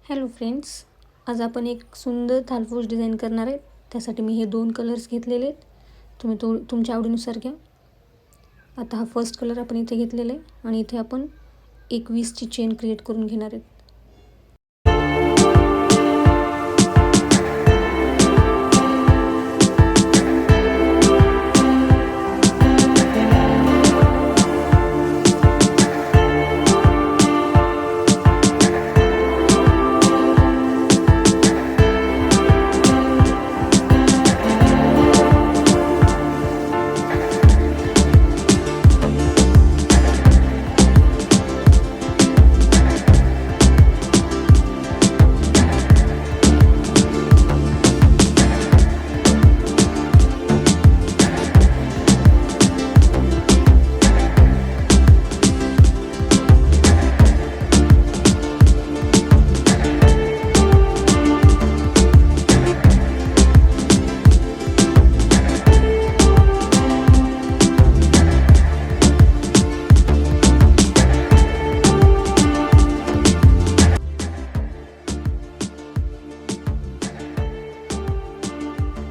Hello friends, आज आपण एक सुंदर थालफूस डिझाईन करणार आहे. त्यासाठी मी हे 2 कलर्स घेतलेले आहेत. तुम्ही तुमच्या आवडीनुसार घ्या. आता हा फर्स्ट कलर आपण इथे घेतलेला आहे आणि इथे आपण एक 20ची चेन क्रिएट करून घेणार आहेत.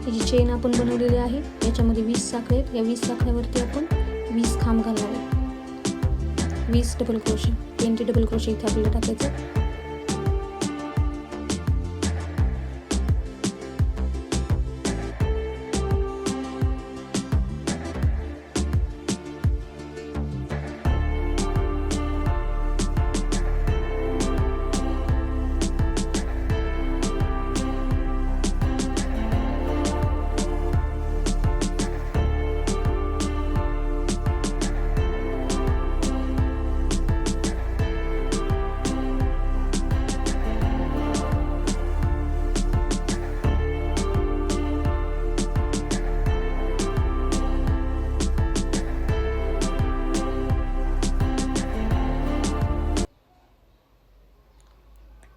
ही जी चेन आपण बनवलेली आहे याच्यामध्ये 20 साखळी आहेत. या 20 साखळ्यावरती आपण 20 खांब घालणार आहोत. 20 डबल क्रोशे, 20 डबल क्रोशे इथे आपल्याला टाकायचं.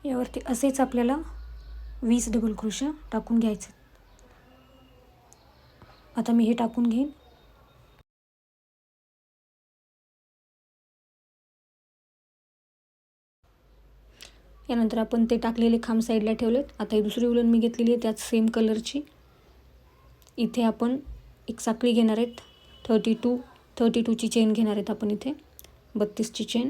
यावरती असेच आपल्याला 20 डबल क्रोशे टाकून घ्यायचे. आता मी हे टाकून घेईन. यानंतर आपण ते टाकलेले खांब साईडला ठेवलेत. आता ही दुसरी उलन मी घेतलेली आहे त्याच सेम कलरची. इथे आपण एक साखळी घेणार आहेत. 32ची चेन घेणार आहेत आपण इथे. 32ची चेन.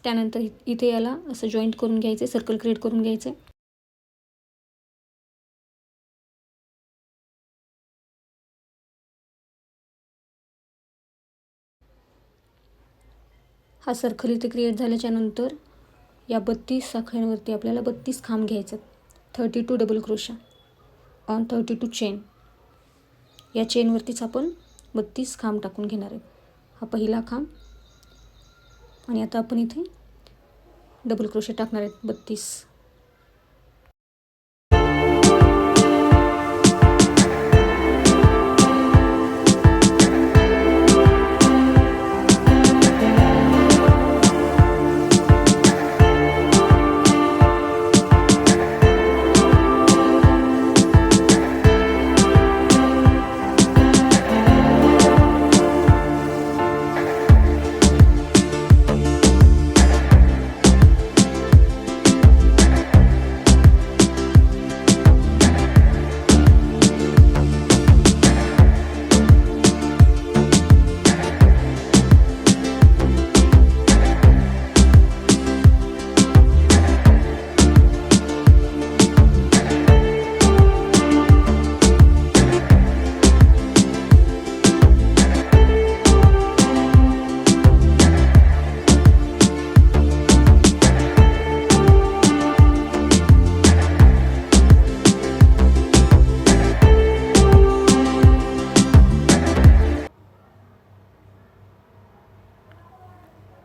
त्यानंतर इथे याला असं जॉईंट करून घ्यायचे, सर्कल क्रिएट करून घ्यायचे. हा सर्कल इथे क्रिएट झाल्याच्या नंतर या 32 साखळ्यांवरती आपल्याला 32 खांब घ्यायचे. 32 डबल क्रोशा ऑन 32 चेन. या चेनवरतीच आपण 32 खांब टाकून घेणार आहेत. हा पहिला खांब आणि आता आपण इथे डबल क्रोशे टाकणार आहेत 32.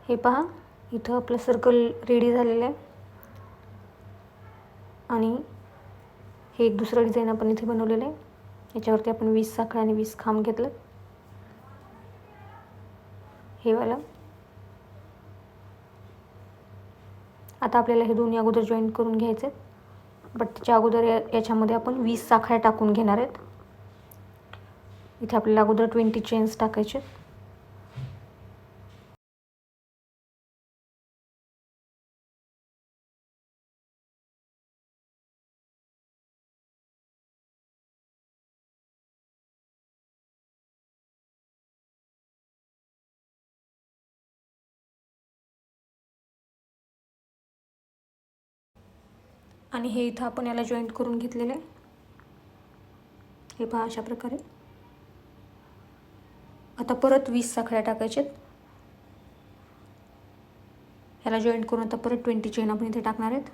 हे पहा, इथं आपलं सर्कल रेडी झालेलं आहे आणि हे एक दुसरं डिझाईन आपण इथे बनवलेलं आहे. याच्यावरती आपण 20 साखळ्या आणि 20 खांब घेतलं. हे वाला आता आपल्याला हे दोन्ही अगोदर जॉईंट करून घ्यायचे आहेत. बट त्याच्या अगोदर याच्यामध्ये आपण 20 साखळ्या टाकून घेणार आहेत. इथे आपल्याला अगोदर 20 चेन्स टाकायचे. आणि हे इथं आपण याला जॉईंट करून घेतलेलं आहे. हे पहा अशा प्रकारे. आता परत 20 साखळ्या टाकायच्यात. ह्याला जॉईंट करून आता परत 20 चेन आपण इथे टाकणार आहेत.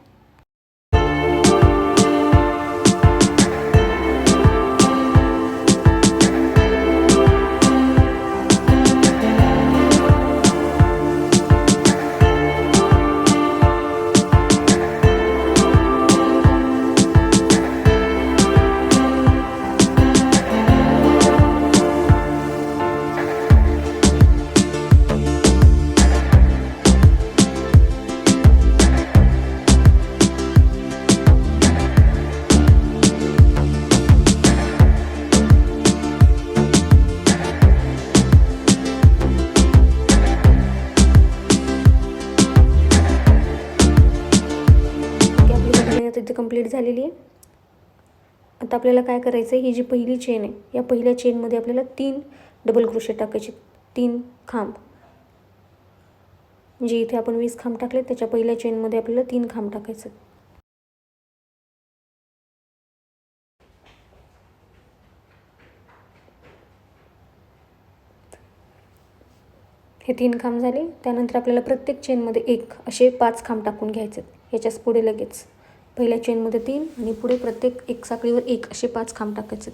इथे कंप्लीट झालेली आहे. आता आपल्याला काय करायचं आहे, ही जी पहिली चेन आहे या पहिल्या चेनमध्ये आपल्याला 3 डबल क्रोशे टाकायचे. 3 खांब, म्हणजे इथे आपण 20 खांब टाकले त्याच्या पहिल्या चेनमध्ये आपल्याला 3 खांब टाकायचे. हे 3 खांब झाले. त्यानंतर आपल्याला प्रत्येक चेनमध्ये 1 असे 5 खांब टाकून घ्यायचे. याच्याच पुढे लगेच पहिल्या चेनमध्ये 3 आणि पुढे प्रत्येक एक साखळीवर 1 असे 5 खांब टाकायचे.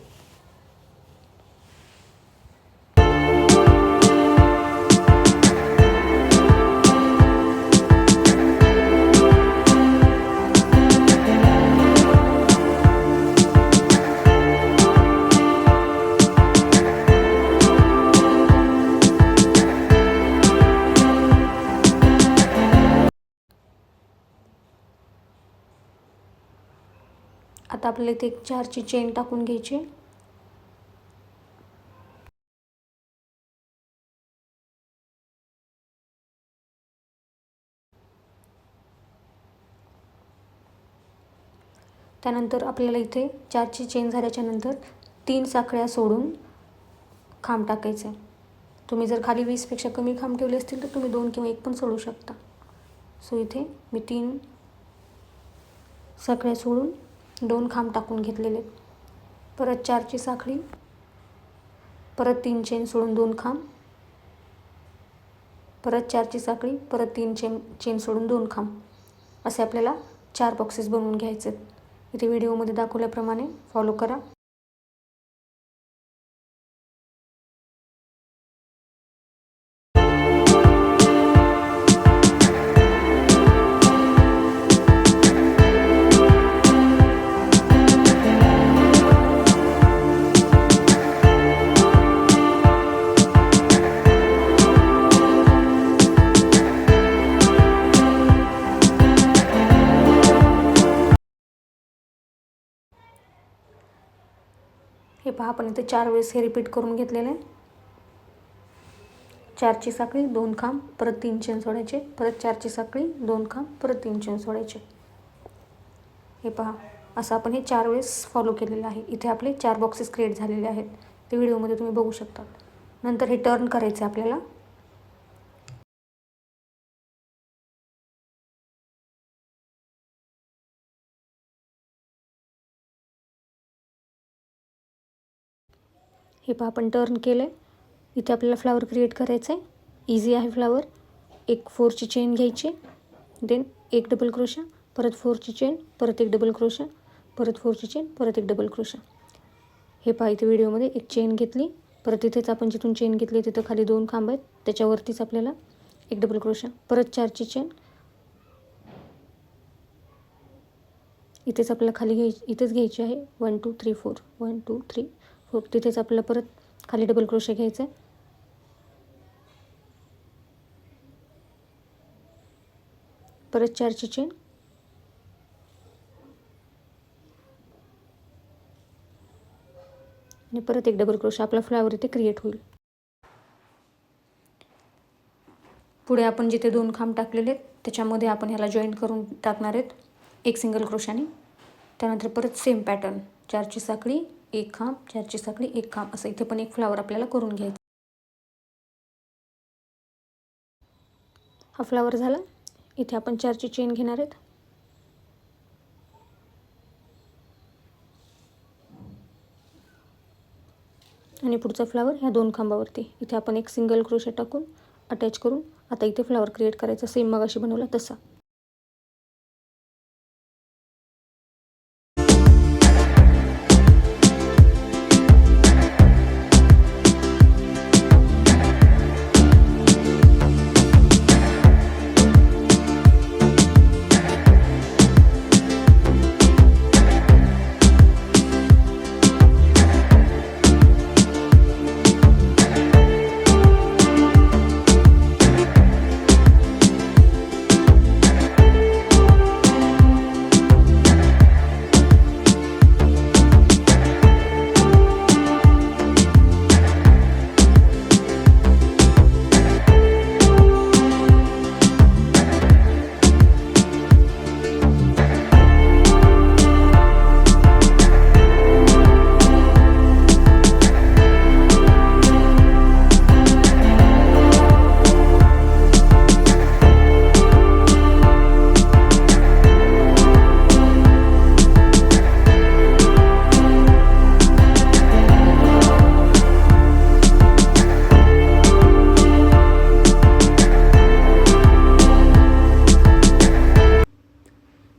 आता आपल्याला इथे 4ची चेन टाकून घ्यायची. त्यानंतर आपल्याला इथे 4ची चेन झाल्याच्या नंतर 3 साखळ्या सोडून खांब टाकायचे. तुम्ही जर खाली 20पेक्षा कमी खांब ठेवले असतील तर तुम्ही 2 किंवा 1 पण सोडू शकता. सो इथे मी 3 साखळ्या सोडून 2 खांब टाकून घेतलेले. परत 4ची साखळी, परत 3 चेन सोडून 2 खांब, परत 4ची साखळी, परत 3 चेन सोडून 2 खांब, असे आपल्याला 4 बॉक्सेस बनवून घ्यायचे. इथे व्हिडिओमध्ये दाखवल्याप्रमाणे फॉलो करा. हे पहा, आपण इथे 4 वेळेस हे रिपीट करून घेतलेलं आहे. 4ची साखळी, 2 खांब, परत 3 चेन सोडायचे, परत 4ची साखळी, 2 खांब, परत 3 चेन सोडायचे. हे पहा, असं आपण हे 4 वेळेस फॉलो केलेलं आहे. इथे आपले 4 बॉक्सेस क्रिएट झालेले आहेत. ते व्हिडिओमध्ये तुम्ही बघू शकता. नंतर हे टर्न करायचे आपल्याला. हे पहा, आपण टर्न केलं आहे. इथे आपल्याला फ्लावर क्रिएट करायचं आहे. इझी आहे फ्लावर. एक 4ची चेन घ्यायची, देन 1 डबल क्रोशा, परत 4ची चेन, परत 1 डबल क्रोशा, परत 4ची चेन, परत 1 डबल क्रोशा. हे पहा, इथे व्हिडिओमध्ये एक चेन घेतली, परत इथेच आपण जिथून चेन घेतली तिथं खाली 2 खांब आहेत, त्याच्यावरतीच आपल्याला एक डबल क्रोशा, परत 4ची चेन, इथेच आपल्याला खाली इथेच घ्यायची आहे 1 2 3 4 1 2 3 4, तिथेच आपल्याला परत खाली डबल क्रोशा घ्यायचा आहे, परत 4ची चेन, आणि परत एक डबल क्रोशा, आपला फ्लावर इथे क्रिएट होईल. पुढे आपण जिथे 2 खांब टाकलेले आहेत त्याच्यामध्ये आपण ह्याला जॉईंट करून टाकणार आहेत एक सिंगल क्रोशाने. त्यानंतर परत सेम पॅटर्न, 4ची साखळी, एक खांब, 4ची साखळी, एक खांब, असं इथे पण एक फ्लावर आपल्याला करून घ्यायचा. हा फ्लावर झाला. इथे आपण 4ची चेन घेणार आहेत, आणि पुढचा फ्लावर ह्या 2 खांबावरती इथे आपण एक सिंगल क्रोशा टाकून अटॅच करून आता इथे फ्लावर क्रिएट करायचा, सेम मगाशी बनवला तसा.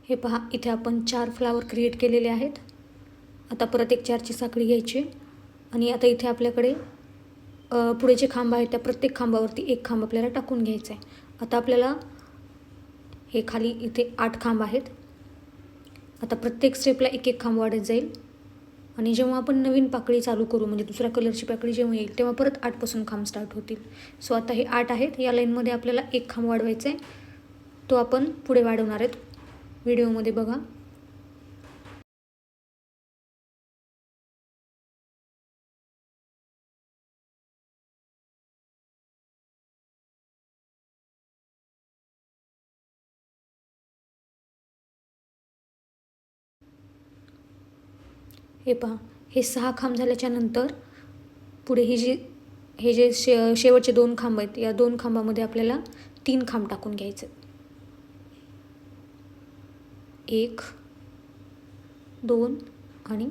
हे पहा, इथे आपण 4 फ्लावर क्रिएट केलेले आहेत. आता परत एक 4ची साखळी घ्यायची, आणि आता इथे आपल्याकडे पुढे जे खांब आहेत त्या प्रत्येक खांबावरती एक खांब आपल्याला टाकून घ्यायचा आहे. आता आपल्याला हे खाली इथे 8 खांब आहेत. आता प्रत्येक स्टेपला एक एक खांब वाढत जाईल, आणि जेव्हा आपण नवीन पाकळी चालू करू, म्हणजे दुसऱ्या कलरची पाकळी जेव्हा येईल तेव्हा परत 8 पासून खांब स्टार्ट होतील. सो आता हे 8 आहेत. या लाईनमध्ये आपल्याला एक खांब वाढवायचा आहे, तो आपण पुढे वाढवणार आहेत. व्हिडिओमध्ये बघा. हे पहा, हे 6 खांब झाल्याच्या नंतर पुढे हे जे शेवटचे 2 खांब आहेत, या 2 खांबामध्ये आपल्याला 3 खांब टाकून घ्यायचे. 1 2 आणि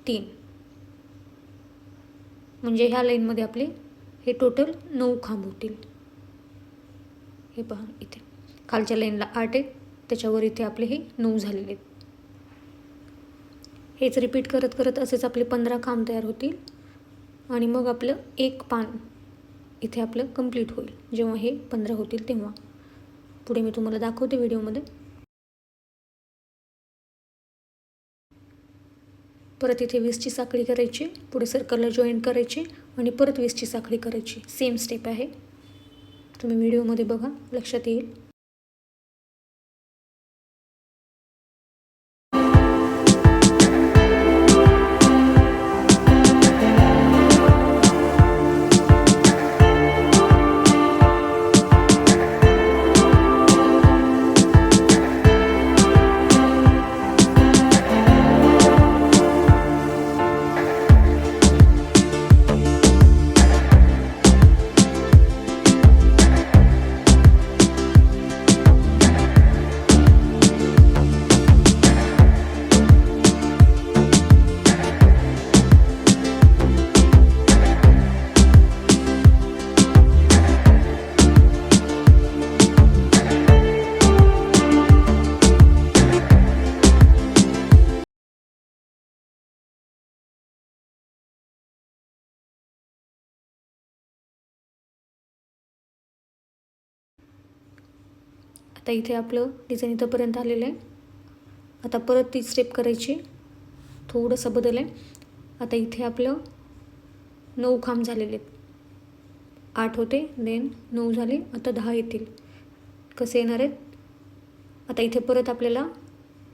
3, म्हणजे ह्या लाईनमध्ये आपले हे टोटल 9 खांब होतील. हे पहा, इथे खालच्या लाईनला 8 आहेत, त्याच्यावर इथे आपले हे 9 झालेले आहेत. हेच रिपीट करत करत असेच आपले 15 खांब तयार होतील, आणि मग आपलं एक पान इथे आपलं कंप्लीट होईल. जेव्हा हे 15 होतील तेव्हा पुढे मी तुम्हाला दाखवते व्हिडिओमध्ये. परत इथे 20ची साखळी करायची, पुढे सर्कलला जॉईंट करायची, आणि परत 20ची साखळी करायची. सेम स्टेप आहे, तुम्ही व्हिडिओमध्ये बघा, लक्षात येईल. आता इथे आपलं डिझाईन इथंपर्यंत आलेलं आहे. आता परत ती स्टेप करायची, थोडंसं बदल आहे. आता इथे आपलं 9 खांब झालेले आहेत. 8 होते, देन 9 झाले, आता 10 येतील. कसे येणार आहेत? आता इथे परत आपल्याला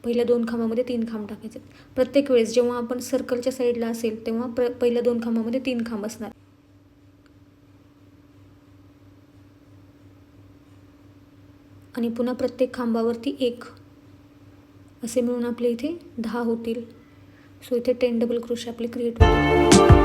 पहिल्या 2 खांबामध्ये 3 खांब टाकायचे. प्रत्येक वेळेस जेव्हा आपण सर्कलच्या साईडला असेल तेव्हा पहिल्या 2 खांबामध्ये 3 खांब असणार. आणि पुन्हा प्रत्येक खांबावरती 1 असे मिळून आपले इथे 10 होतील. सो इथे 10 डबल क्रोशे आपले क्रिएट होतील.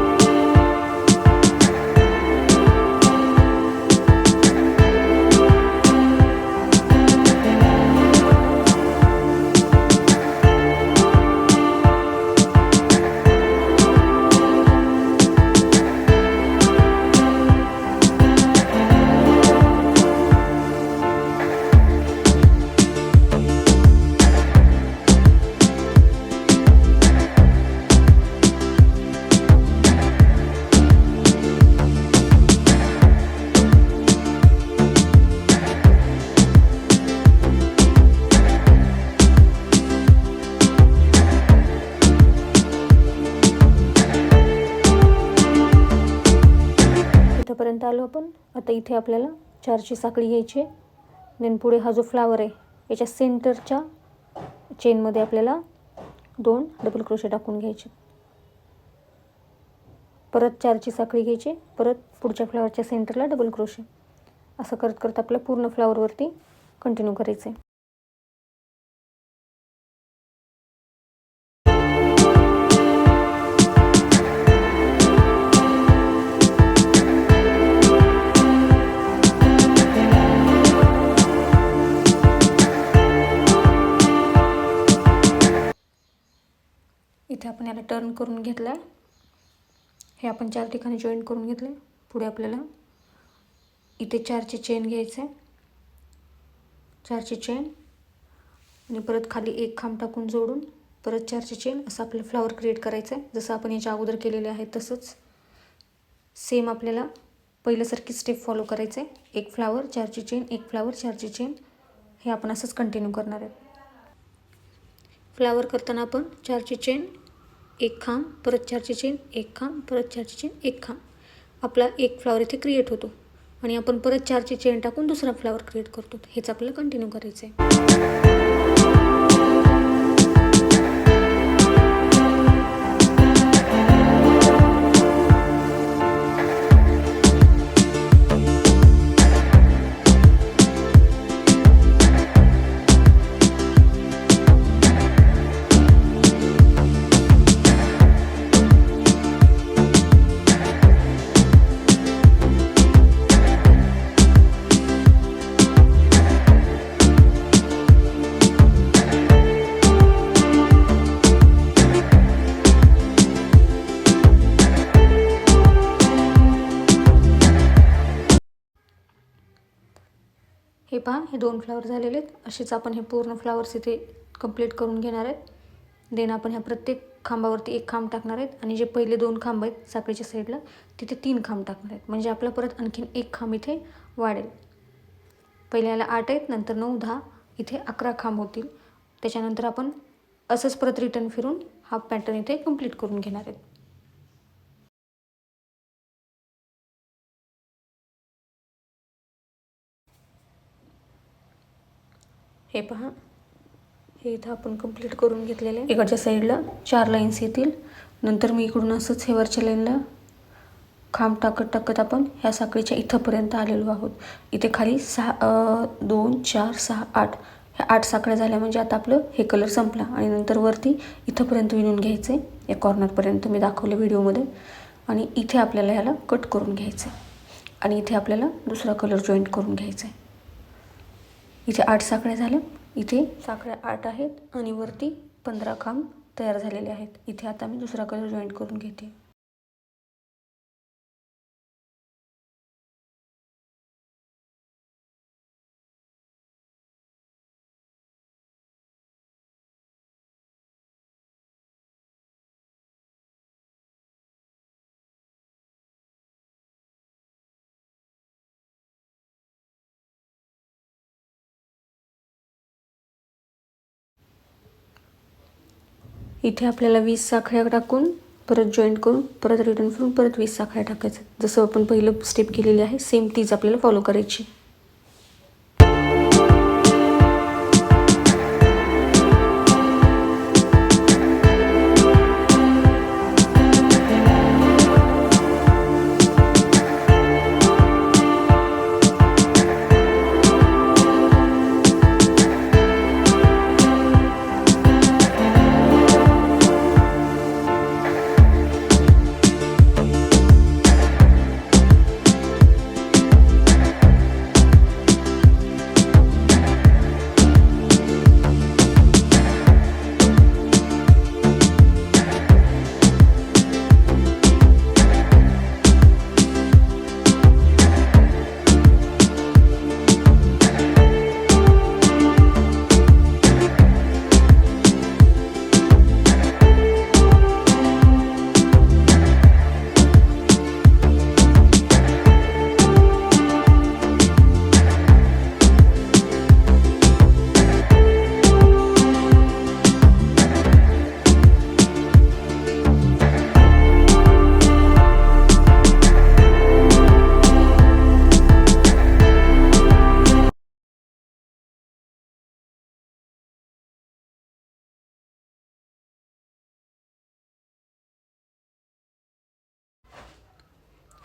इथंपर्यंत आलो आपण. आता इथे आपल्याला 4ची साखळी घ्यायची आहे. देन पुढे हा जो फ्लावर आहे याच्या सेंटरच्या चेनमध्ये आपल्याला 2 डबल क्रोशे टाकून घ्यायचे. परत 4ची साखळी घ्यायची, परत पुढच्या फ्लावरच्या सेंटरला डबल क्रोशे. असं करत करत आपल्या पूर्ण फ्लावरवरती कंटिन्यू करायचं आहे. इथे आपण याला टर्न करून घेतलं आहे. हे आपण 4 ठिकाणी जॉईंट करून घेतले. पुढे आपल्याला इथे 4ची चेन घ्यायचं आहे. 4ची चेन आणि परत खाली 1 खांब टाकून जोडून परत 4ची चेन असं आपलं फ्लावर क्रिएट करायचं आहे. जसं आपण याच्या अगोदर केलेले आहे तसंच सेम आपल्याला पहिल्यासारखी स्टेप फॉलो करायचं आहे. 1 फ्लावर 4ची चेन, 1 फ्लावर 4ची चेन, हे आपण असंच कंटिन्यू करणार आहे. फ्लावर करताना आपण 4ची चेन, 1 खांब, परत 4ची चेन, 1 खांब, परत 4ची चेन, 1 खांब, आपला 1 फ्लावर इथे क्रिएट होतो आणि आपण परत 4ची चेन टाकून दुसरा फ्लावर क्रिएट करतो. हेच आपल्याला कंटिन्यू करायचं आहे. हे पहा, हे 2 फ्लावर झालेले आहेत. असेच आपण हे पूर्ण फ्लावर्स इथे कंप्लीट करून घेणार आहेत. देन आपण ह्या प्रत्येक खांबावरती 1 खांब टाकणार आहेत आणि जे पहिले 2 खांब आहेत साखळीच्या साईडला तिथे 3 खांब टाकणार आहेत. म्हणजे आपला परत आणखीन 1 खांब इथे वाढेल. पहिल्याला 8 आहेत, नंतर 9, 10, इथे 11 खांब होतील. त्याच्यानंतर आपण असंच परत रिटर्न फिरून हा पॅटर्न इथे कंप्लीट करून घेणार आहेत. हे पहा, हे इथं आपण कंप्लीट करून घेतलेलं आहे. इकडच्या साईडला 4 लाईन्स येतील. नंतर मी इकडून असंच हे वरच्या लाईनला खांब टाकत टाकत आपण ह्या साखळीच्या इथंपर्यंत आलेलो आहोत. इथे खाली 2, 4, 6, 8 ह्या 8 साखळ्या झाल्या. म्हणजे आता आपलं हे कलर संपला आणि नंतर वरती इथंपर्यंत विणून घ्यायचं आहे. या कॉर्नरपर्यंत मी दाखवलं व्हिडिओमध्ये. आणि इथे आपल्याला ह्याला कट करून घ्यायचं आहे आणि इथे आपल्याला दुसरा कलर जॉईंट करून घ्यायचा आहे. इथे 8 साखळ्या झाल्या, इथे साखळ्या 8 आहेत आणि वरती 15 खांब तयार झालेले आहेत. इथे आता मी दुसरा कलर जॉईंट करून घेते. इथे आपल्याला 20 साखळ्या टाकून परत जॉईंट करून परत रिटर्न करून परत 20 साखळ्या टाकायचं. जसं आपण पहिलं स्टेप केलेली आहे सेम तीच आपल्याला फॉलो करायची.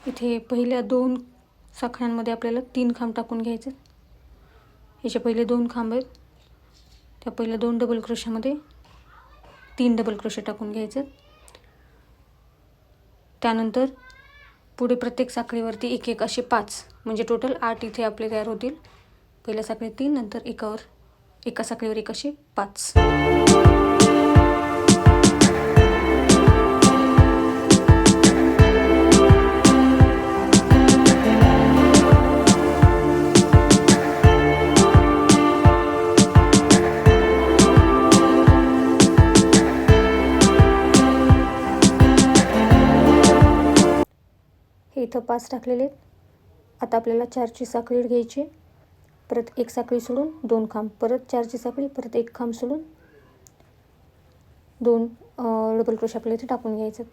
इथे पहिल्या 2 साखळ्यांमध्ये आपल्याला 3 खांब टाकून घ्यायचे. याचे पहिले 2 खांब आहेत, त्या पहिल्या 2 डबल क्रोशामध्ये 3 डबल क्रोशे टाकून घ्यायचे. त्यानंतर पुढे प्रत्येक साखळीवरती एक एक असे 5 म्हणजे टोटल 8 इथे आपले तयार होतील. पहिल्या साखळीत 3, नंतर एका साखळीवर एक असे 5. हे इथं 5 टाकलेले आहेत. आता आपल्याला 4ची साखळी घ्यायची. परत एक साखळी सोडून 2 खांब, परत 4ची साखळी, परत एक खांब सोडून 2 डबल क्रोशे आपल्याला इथे टाकून घ्यायचे.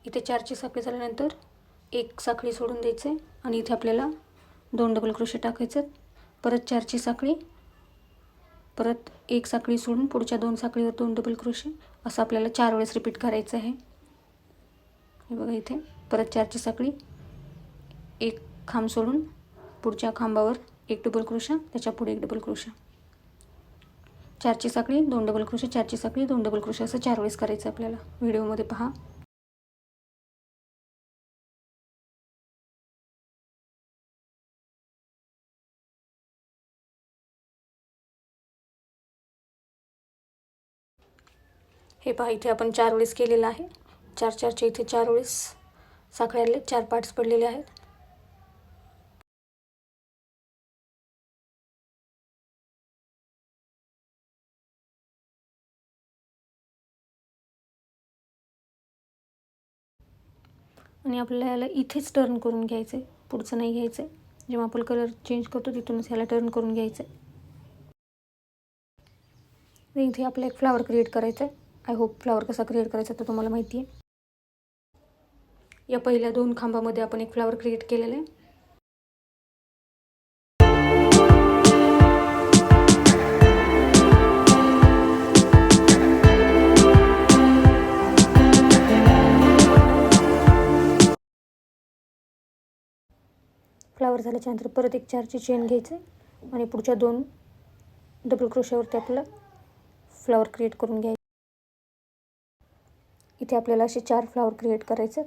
इथे 4ची साखळी झाल्यानंतर एक साखळी सोडून द्यायचे आणि इथे आपल्याला 2 डबल क्रोशे टाकायचे. परत 4ची साखळी, परत एक साखळी सोडून पुढच्या 2 साखळीवर 2 डबल क्रोशे, असं आपल्याला 4 वेळेस रिपीट करायचं आहे. हे बघा इथे परत 4ची साखळी, एक खांब सोडून पुढच्या खांबावर एक डबल क्रोशा, त्याच्या पुढे एक डबल क्रोशा, 4ची साखळी 2 डबल क्रोशे, 4ची साखळी 2 डबल क्रोशे, असं 4 वेळेस करायचं आपल्याला. व्हिडिओमध्ये पहा. हे पहा इथे आपण 4 वेळेस केलेलं आहे. 4च्या इथे 4 वेळेस साखळ्याले 4 पार्ट्स पडलेले आहेत. आणि आपल्याला याला इथेच टर्न करून घ्यायचं आहे, पुढचं नाही घ्यायचं आहे. जेव्हा आपण कलर चेंज करतो तिथूनच ह्याला टर्न करून घ्यायचं आहे. इथे आपला एक फ्लावर क्रिएट करायचा आहे. आय होप फ्लावर कसा क्रिएट करायचा तर तुम्हाला माहिती आहे. या पहिल्या 2 खांबामध्ये आपण एक फ्लावर क्रिएट केलेला आहे. फ्लावर झाल्याच्यानंतर परत एक 4ची चेन घ्यायची आणि पुढच्या 2 डबल क्रोशावरती आपल्याला फ्लावर क्रिएट करून घ्यायचे. इथे आपल्याला असे 4 फ्लावर क्रिएट करायचे.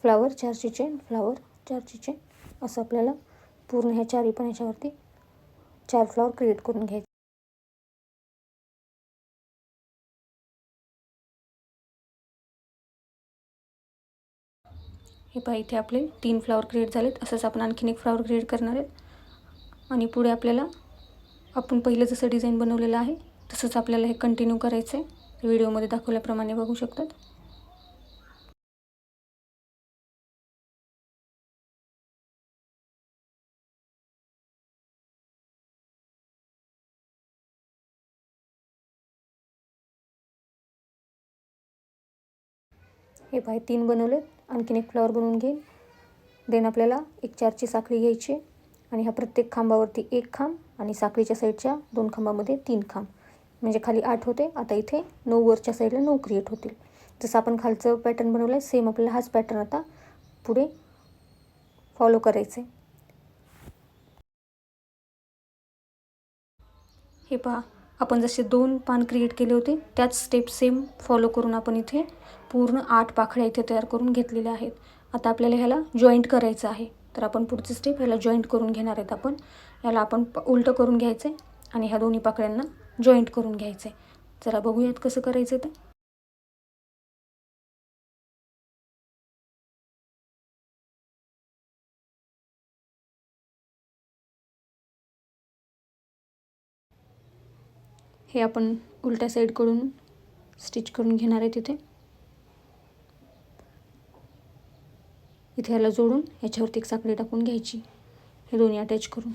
फ्लावर 4ची चेन, फ्लावर 4ची चेन, असं आपल्याला पूर्ण ह्या 4 पण ह्याच्यावरती 4 फ्लावर क्रिएट करून घ्यायचे. हे पहा इथे आपले 3 फ्लावर क्रिएट झालेत. असंच आपण आणखीन एक फ्लावर क्रिएट करणार आहेत. आणि पुढे आपल्याला आपण पहिलं जसं डिझाईन बनवलेलं आहे तसंच आपल्याला हे कंटिन्यू करायचं आहे. व्हिडिओमध्ये दाखवल्याप्रमाणे बघू शकतात. हे पाय 3 बनवलेत. आणखीन एक फ्लॉवर बनवून घेईन. देन आपल्याला एक 4ची साखळी घ्यायची आणि ह्या प्रत्येक खांबावरती 1 खांब आणि साखळीच्या साईडच्या 2 खांबामध्ये 3 खांब, म्हणजे खाली 8 होते. आता इथे 9 वरच्या साईडला 9 क्रिएट होतील. जसं आपण खालचं पॅटर्न बनवलं आहे सेम आपल्याला हाच पॅटर्न आता पुढे फॉलो करायचं आहे. हे पहा, आपण जसे 2 पान क्रिएट केले होते त्याच स्टेप सेम फॉलो करून आपण इथे पूर्ण 8 पाकळ्या इथे तयार करून घेतलेल्या आहेत. आता आपल्याला ह्याला जॉईंट करायचं आहे. तर आपण पुढची स्टेप ह्याला जॉईंट करून घेणार आहेत. आपण याला उलटं करून घ्यायचं आहे आणि ह्या दोन्ही पाकळ्यांना जॉईंट करून घ्यायचं आहे. जरा बघूयात कसं करायचं ते. हे आपण उलट्या साईडकडून स्टिच करून घेणार आहे. इथे ह्याला जोडून ह्याच्यावरती एक साखळी टाकून घ्यायची, हे दोन्ही अटॅच करून.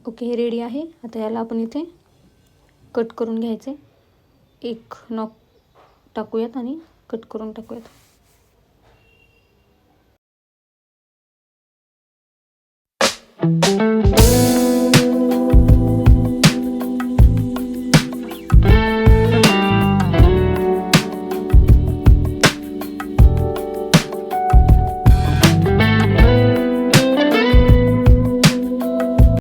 ओके, हे रेडी आहे. आता याला आपण इथे कट करून घ्यायचे. एक नॉक टाकूयात आणि कट करून टाकूयात.